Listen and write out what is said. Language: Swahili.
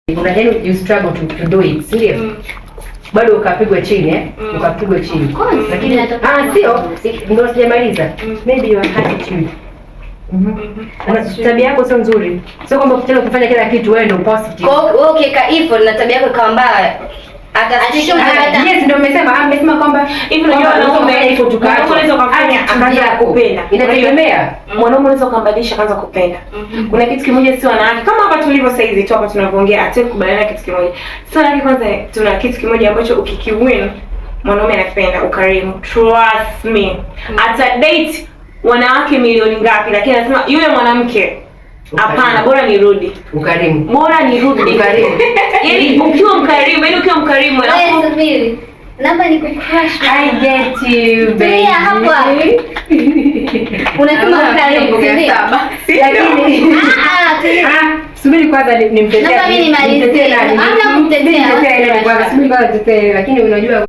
Una you struggle to do it, sio? Bado ukapigwa chini ukapigwa chini. Lakini sio ndio sijamaliza. Maybe your attitude. Tabia yako sio nzuri. Sio kwamba ukitaka kufanya kila kitu wewe ndio positive. Wewe ukiweka hivyo na tabia yako ikawa mbaya. Yes, ndio amesema kwamba hivi unajua wanaume hivyo tukaacha. Unaweza kufanya akaanza kupenda. Inategemea. Mwanaume unaweza kumbadilisha akaanza kupenda. Kuna kitu kimoja si wanawake kama hapa tulivyo sasa hivi tu hapa tunavyoongea ataki kubaliana kitu kimoja. Sasa lakini kwanza tuna kitu kimoja ambacho ukikiwin mwanaume anakipenda ukarimu. Trust me. Ata date wanawake milioni ngapi lakini anasema yule mwanamke hapana, bora nirudi. Ukarimu. Bora nirudi. Ukarimu. Yaani ukiwa mkarimu, wewe subiri. Namba ni kucrush. I get you baby. Hapo. Unasema ukarimu. Lakini subiri kwanza nimtetee. Namba mimi nimalizie. Hamna kumtetea. Subiri kwanza lakini unajua